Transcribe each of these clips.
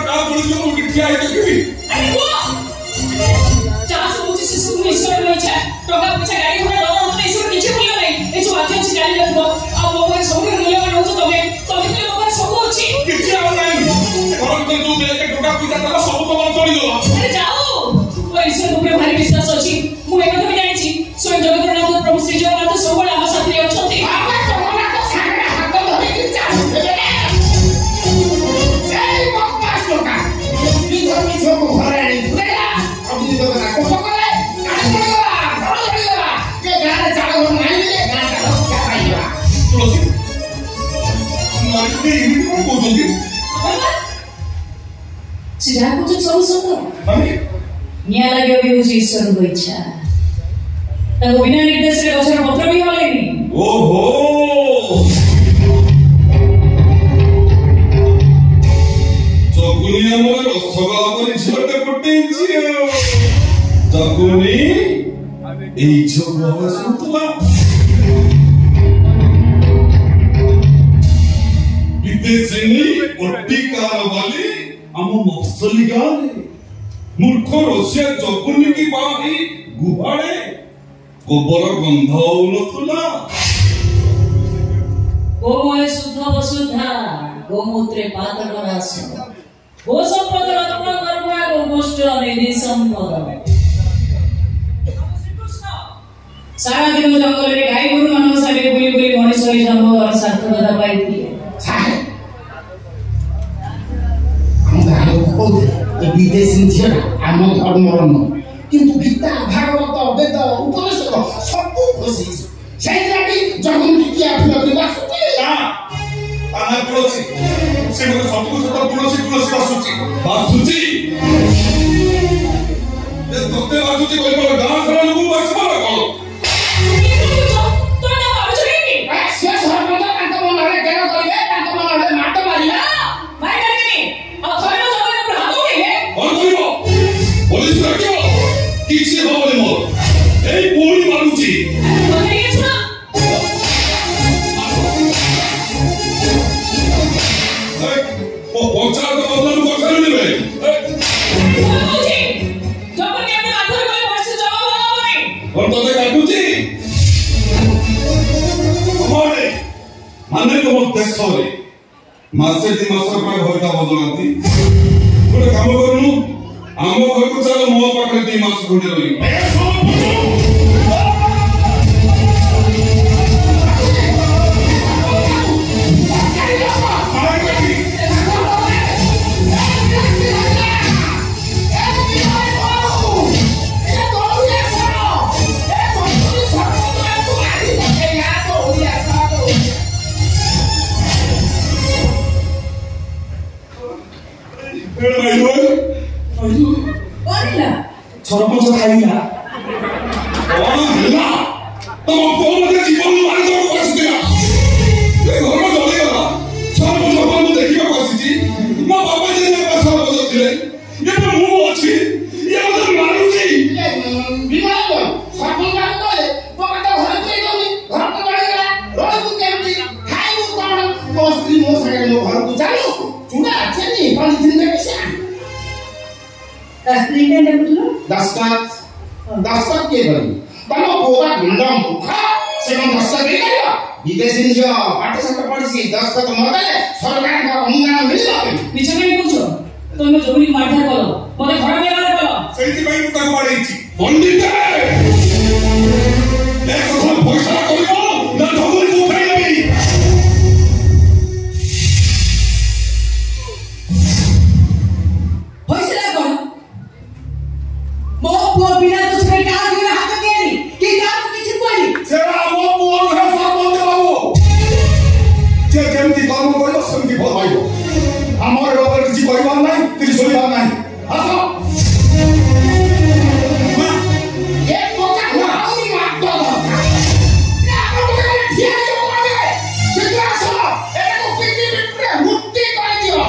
का बोल जो उठी ठिया है देखबी अरे वो चास मुझे से सुन ईश्वर नहीं छे टका पछा गाड़ी घोड़ा दो मते ईश्वर नीचे बोलियो नहीं ए जो आके अछि गाड़ी देखबो आ मोबाइल सब मूल्यवान हो तो तमे मोबाइल सब अछि किछ आ नहीं घर तो जो ले के टका पछा तला सब तो बंद कर दो अरे जाओ ओ ईश्वर ऊपर भारी विश्वास अछि मु एक तो जानि छी स्वयं जगतनाथ प्रभु श्री जगन्नाथ सबले आम साथी अछंती आमा जगन्नाथ सामने हाथ धरि कि चालू को घर आनी बुलेला अब दी तो ना को पकड़े गाड़ी चढ़ेगा घर चढ़ेगा के गाड़ी चालू हो नहीं ले गाड़ी का क्या पाइबा तुलसी मारते इमिट को बोलते सिधा को जो सब सुनो माने निया लगे भी मुझे ईश्वर को इच्छा तब बिना निर्देश रे अक्षर पत्र भी होलेनी ओहो जगुनी हमर रसगोला परि झटे पटेछि जगुनी এই ঝগড়া শুনতলা বিদেশিনী বড্ডি কারবালি আম মফসলি গানে মূর্খ রসিয়া জগুনি কি বাহি গুহাড়ে গোবর গন্ধ নথলা गोमय शुद्ध वसुधा गोमूत्रे पातक रास गो संपद रत्न कर्मा गोष्ठ निधि संपद सारा दिन जंगल रे गाई गोरु मानव सारे बुली बुली मनुष्य रे जन्म और सार्थकता पाइथि हम गालो को ए विदेशी झिया आम धर्मर न किंतु गीता भागवत वेद उपनिषद सब खुशी সেই লাগি যখন কি আপনি বাসুতি না আনা তুলসী সে মনে সবকু সব তুলসী তুলসী বাসুচি এ তোতে বাসুচি কই বড় গাঁ সারা লোক বাসবা না কোন তো না বাসুচি কি সে সর্বদা তাଙ୍କ মନରେ কেন করিবে তাଙ୍କ মନରେ মাট মারিলা ভাই কানি আর ধরে জগনে উপর হাত উঠাইবে কোন করিব পুলিশ রাখিব কিছু হবনি মোর এই পুরি মারুচি পৌঁছা তো বদলানো কথা নেবে যখন কি আপনি মাথা করে বসে জবাব হবে কোন তোতে কাটুচি আমারে মানে তো দেশরে মাসে দি মাসর পর ঘরটা বদলাতি গোটে কাম করনু আম ঘরକୁ চাল ମୋ ପାଖରେ 2 ମାସ ଖଣ୍ଡେ ରହିବ সর্বজ খাইলা না তোমার ফোন মধ্যে জীবন মারি দেব কইছিলা এই ঘর জলে গলা সর্বজ ফোন দেখিবা কইছি মো বাবা যে সর্বজ ছিলে এটা মু আছে ইয়া মতে মারুছি বিমাল সর্বঙ্গা কইলে তোমাকে ঘরে কই দনি ঘর তো বাড়িলা রইবু কেমতি খাইবু কোন তো স্ত্রী মো সাথে মো ঘরକୁ চালু চুনা চেনি পানি দিনে বেশি স্ত্রী কে দেখুলো दस्तक के बनी तनो पोगा गुंडम दुखा से मन दस्तक दे गया विदेशी जो पाठशाला पढ़ी दस्तक मरले सरकार का अनुदान मिलला निचे नहीं पूछो तुम जमुनी मारधार करो मते घर में आने करो সেইটি পাই মু তাকে বাড়াইছি পণ্ডিত এক কথা পয়সা করিব না ঢগরি কো উঠাই নেবি फैसला कर मो पुआ बिना दूसरे का दिए हाथ दिएनी कि काम किछि कोइनी সেরা মো পুর ঘর সর্বন্ত বাবু যে যেমতি কর্ম করিব সেমতি ফল পাইব আমার বাবার কিছু কইবার নাই কিছু শুনিবার নাই আসো एक पोका आउरी मारतो दरकार ना आपण तो ठिया जो माने সেটা আসো এটা তো পিটি পিটি মুক্তি করে দিও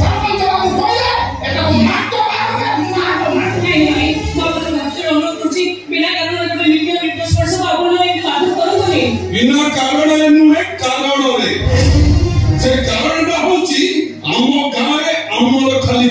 সর্বন্ত বাবু কইলে এটা মারতো মারবে মারতো नहीं नहीं बाबा तो भाषण अनुरोध करछि बिना कारण रे निर्णय निर्देश पर सब आपण एक बात करू कोनी बिना कारण नुहे कारण रे से कारण होची आम गाँव रे आमर खाली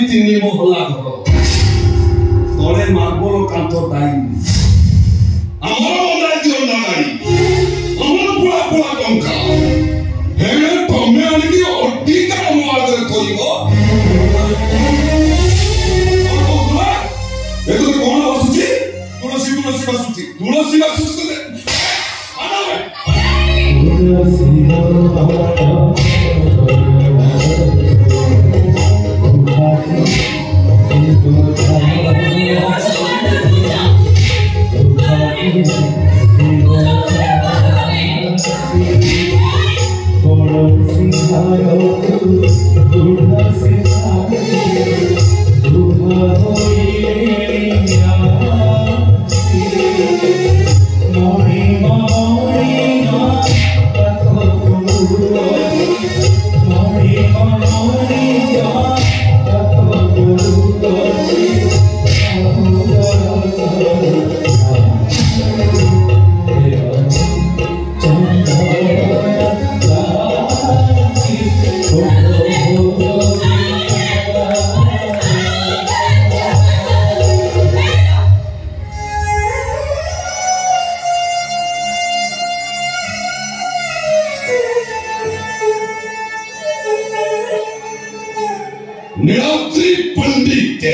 नीलाद्रि पंडित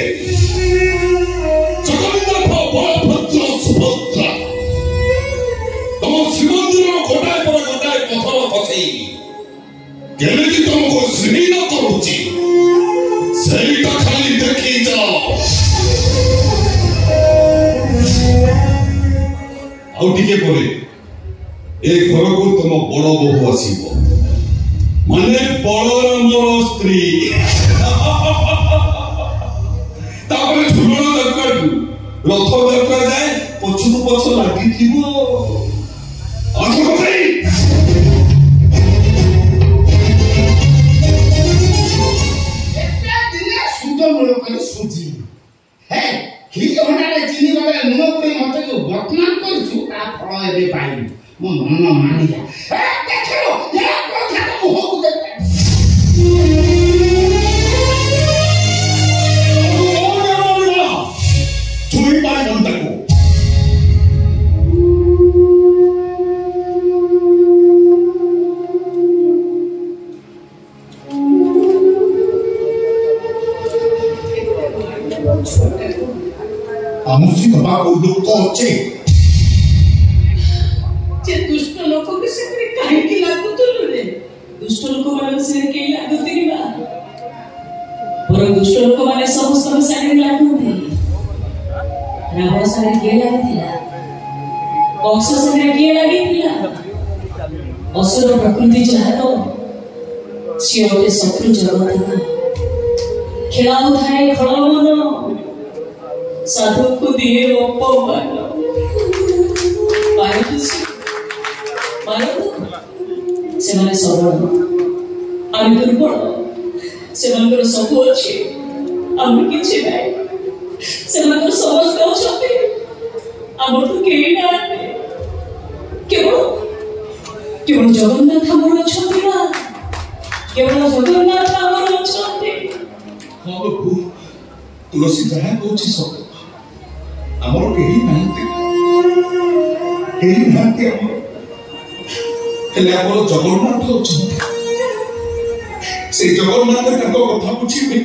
जगन्नाथ बलभद्र सुभद्रा तुम श्रीमंदिर गोटाए पर गोटाए पथर पथई केमिति तुमको श्रीन करुची सेटा खाली देखी जाओ आउ टिके परे ए घर को तुम बड़ बहु आसीबो माने बड़र मोर स्त्री तापर झुलण दरकार रथ दरकार जाए पछुक पछ लागी थिबो आसो भाई एटा दिने सुंदर मूल कर सुजी हे की होनाले चिनी गले नुन पुरी मते जो बदनाम करछु ता फळ एबे पाई मो मन मानि जा ए देखो ये कथा तो मुह को देख तुई पाई बनता को आमुसी बाबा को लोक अच्छे जे दुष्ट लोक के से काहे की लागु तुलु रे दुष्ट लोक माने से के लागु तिरिबा पर दुष्ट लोक माने सब सारे लागु थे रावण सारे के लागिथिला कक्ष सारे के लागिथिला असुर प्रकृति जहार सियोटे शत्रु जगत खेलाउ थाए खळमन साधु को दिए अपमान से माने सबल आम दुर्बल से मानकर सब अच्छे आम किछि नाही से मानकर समस्त अछते आम तो केही नाही केवल जगन्नाथ हमर अछते ना केवल जगन्नाथ हमर अछते हां बाबू तुलसी जहा कहछि सब हमर केही नाहते हमर हेले हमर जगन्नाथ अछते से जगन्नाथ ताको कथा बुझिबे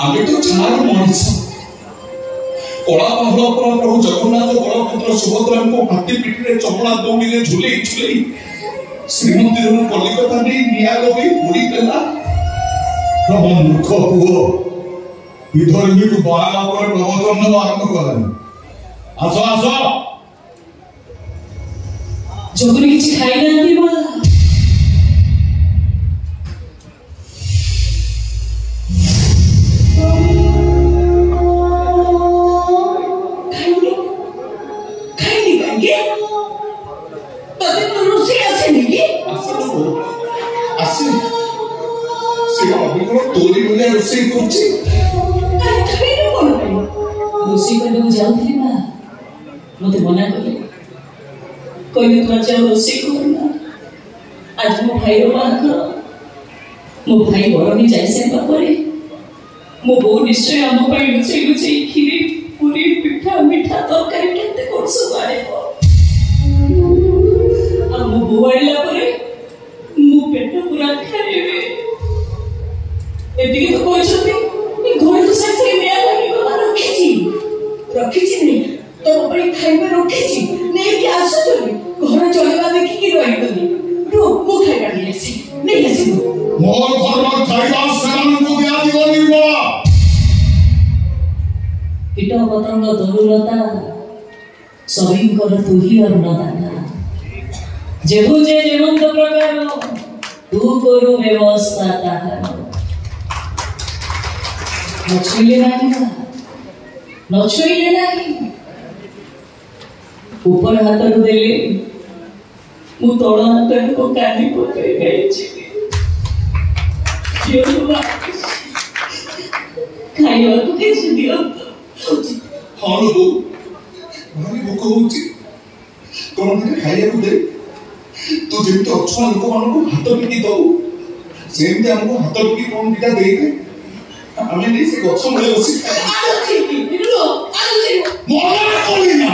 आमे तो छार मनुष्य कला बाहर पर प्रभु जगन्नाथ बलभद्र सुभद्रा को हाथी पिठरे चपड़ा दौड़ी रे झुले श्रीमंदिर कलिकता नहीं निया लगे पूरी देला प्रभु मूर्ख पुओ विधर्मी को बाला पर प्रवचन आरंभ करनी आसो आसो जगन किछि खाइ नांती बा रोषेई करछि अरे खाइनो कोन रोषेई करबो जाउथि ना मते मना करले कहले तू आज रोषेई करना आज मो भाई रो बाहाघर मो भाई बरनी जाय से बापरे मो बो निश्चय हम पई लुचई लुचई खीरी पूरी पिठा मिठा तरकारी केते करसु बारे आ मो बो आइला परे मो पेट पूरा खाइबे एतिके तो कोइ छथि ए घर तो साइड से नया लगी को रखिछि नहीं तो अपने खाइबे रखिछि नै कि आसु तो घर चलेबा देखि कि रहि पतंग तरुलता सभिंकर तू ही अन्नदाता जेबु जे जेमंत प्रकार तू करू व्यवस्था ताहार नछुईले नहीं ऊपर हाथ देले मु तल हाथ को कानी पकई गई खाइबा को कैसे दियो हाँ लोगो भारी भोक होची कौन ने खाइया को दे तू जेमते अछुआ लोक मान को हाथ पिटी दो सेमते हमको हाथ पिटी कौन पिटा दे दे हमें नहीं से गछ मुळे बसी मोरा कोई ना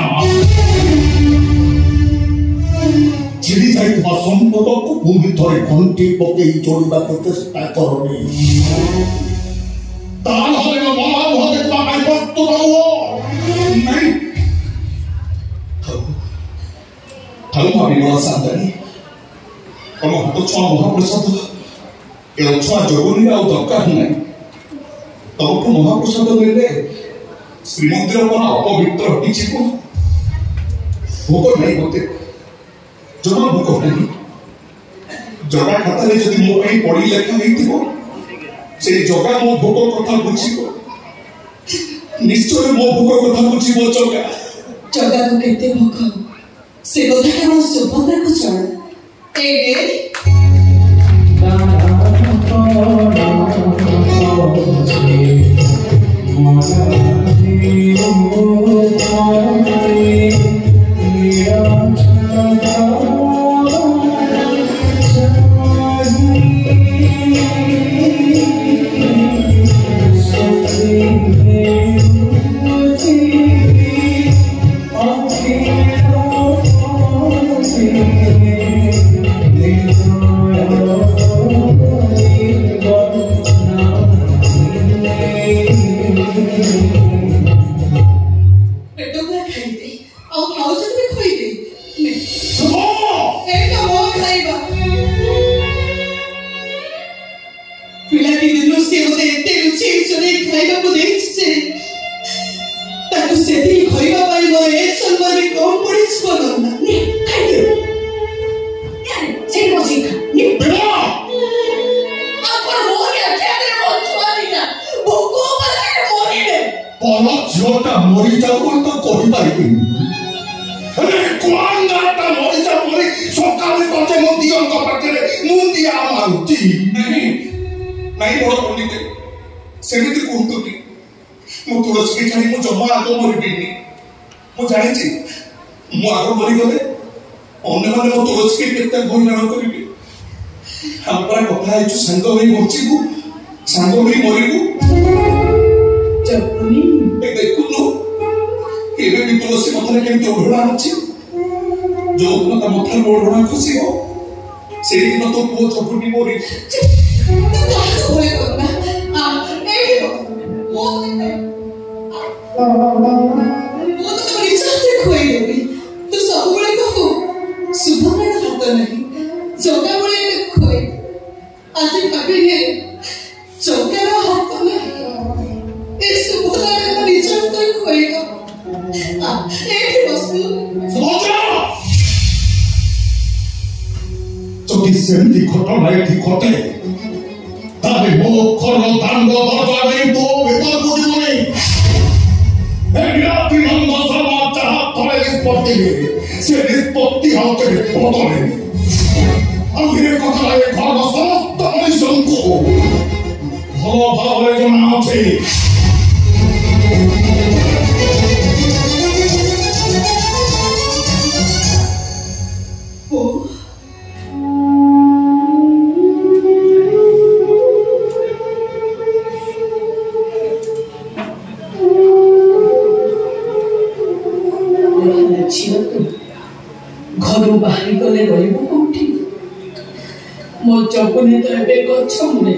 छिड़ी जाई तो संपद को भूमि थरे घंटी पके जोड़ीबा को चेष्टा करनी ताल होले न मोरा मुह देखबा पाई तो रहो नहीं थालू भाभी मोरा सांदनी हम हाथ छुआ महाप्रसाद ए छुआ जगुनी आ दरकार नहीं तबको महाप्रसाद मिले श्रीमंदिर कोन अपवित्र हटिछि को भोक नहीं होते जमा भोक नहीं जगा खाता रे जदि मो पई पड़ी लेखा हेतिबो से जगा मो भोक कथा बुझिबो निश्चय मो भोक कथा बुझिबो जगा को केते भोक से कथा हम सुबंदर को चल ए मरी जाऊ तो कहि पाइबी अरे कोन गाता मरी जा मरी सकाले पते मो दियो तो पकरे मुंडिया मांती नहीं नहीं बड़ पंडित सेमिति कहतु कि मो तुलसी के छाड़ी मो जमा आगो मरि बिनी मो जानि छी मो आगो मरि गले अन्य माने मो तुलसी के केते भयनान करिबी हम पर कथा आइछु संग होई बचिबू संग होई मरिबू जपनी देखुनु एबे भी तुलसी मथरे केमते ओढणा अछि जो ता मथर ओढणा खुशी हो से दिन तो पो चपुनी मोरी होय करना आ एही हो वो तो तुम्हारी चाहते खोई देबी तू सब बळे कहू सुभना हाथ नहीं जोगा बळे खोई आज कभी ने जोगा हाथ नहीं ए सुभना ने चाहते खोई का आ एही वस्तु सुभद्रा যদি সেমতি ঘটনা এটি ঘটে তাহলে মোক্ষর দাঙ্গ দরজা নেই তো ভেতর বুঝবো নেই বিরন্দ সমাজ যাহা তলে নিষ্পত্তি নেবে সে নিষ্পত্তি হাতে বদলে আমি এ কথা এ ঘর সমস্ত মনুষ্যଙ୍କୁ ভাল ভাবে জনা আছে घर बाहरी गले रही मो चपुनी तो ए गछ मुड़े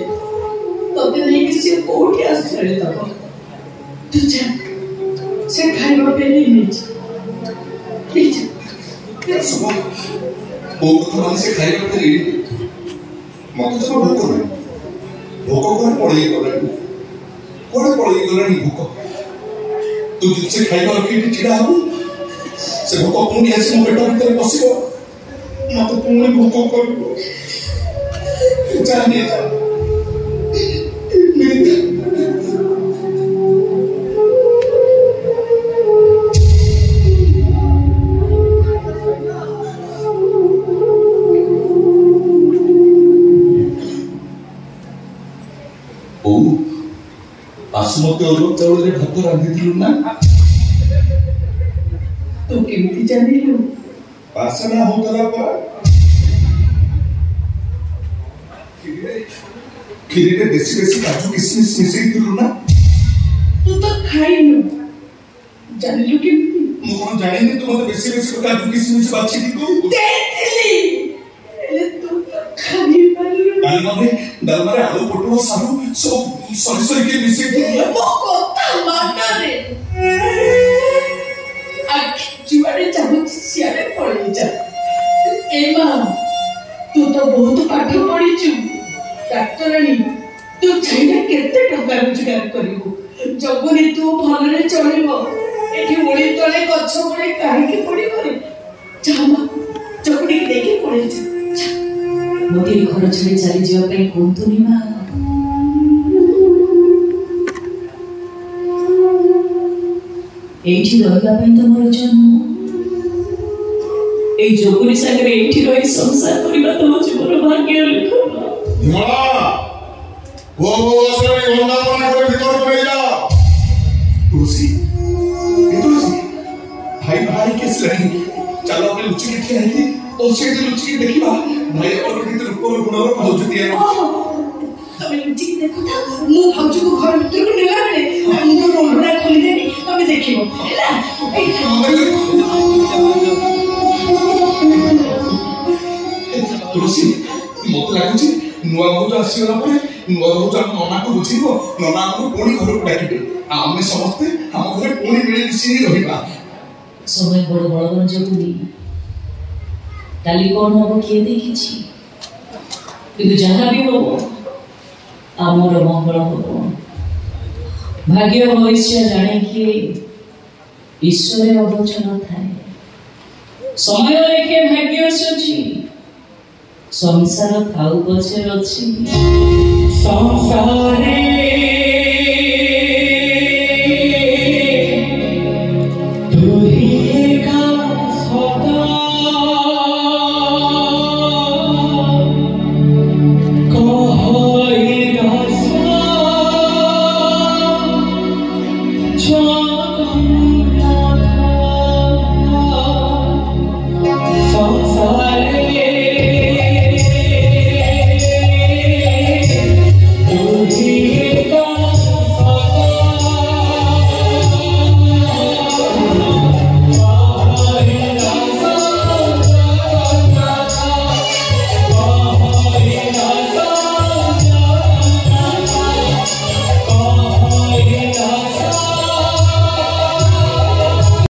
तते नहीं सी कोठी आश्रय दब तू जा से खाइबा पे नहीं सुबह भोक तो से खाइबा पे नहीं मत तो भोक नहीं भोक को पड़ी गले भोक तू जिनसे खाइबा रखी छिड़ा हो से भोक पुणी आसी मो पेट भीतर पसिबो मत पुणी भोक करबो जाने जा बासमती अरुण चाउल भात रांधिलु ना तू केमिति जानिलु बासना होतला पर खीरे बेसी बेसी काजू किशमिश मिसई दिलु ना तू तो खाइनु जानिलु केमिति मु कोन जानिनी तू मते बेसी बेसी काजू किशमिश बाछि दी तू देखली ए तू तो खाइ पालु डालमारे आलू पोटल सारू सब सरी के मिसई दिलु मो कोता मानरे जुआड़े चाहूँ सियाड़े पड़े जा एमा तू तो बहुत पाठ पढ़ी डाक्तराणी तू चाइना केते टका रोजगार करिवो जबने तू भलरे चलिबो एठी ओळी तळे गछ बळे काहेकि पड़िबो रे जामा चपड़ी देखि पड़े जा मोदी घर छले चली जिवा पे कोंतुनी मा एठी रहला पे तो मोर जन्म ए जोगुरी सागर एठी रही संसार करिबा तो जीवन भाग्य लिखो हिमाला वो असरे वंदना करे भीतर को ले जा तुलसी भाई भाई के लड़ी चलो अपने लुच्ची के खेल थी तो से लुच्ची देखिबा भाई और के ऊपर गुणर पहुंच दिए तमे लुच्ची देखो था मु भाउजी को घर भीतर को नेला बेले मु तो रोलडा खोली देनी तमे देखिबो हैला तुलसी मत लागुची नुआ बहुत आसीगला परे नुआ बहुत हम नना को बुझिबो नना को कोणी घर को डाकिबे आमे समस्त हम घरे कोणी मिली मिसी रहिबा समय बड़ बड़ जगुनी काली कोन हबो किए देखिछि किंतु जहां भी हो आमर मंगल हबो भाग्य भविष्य जाने किए ईश्वर अवचन थाए समय लेखे भाग्य अछि संसार थाउ पछे अछि संसारे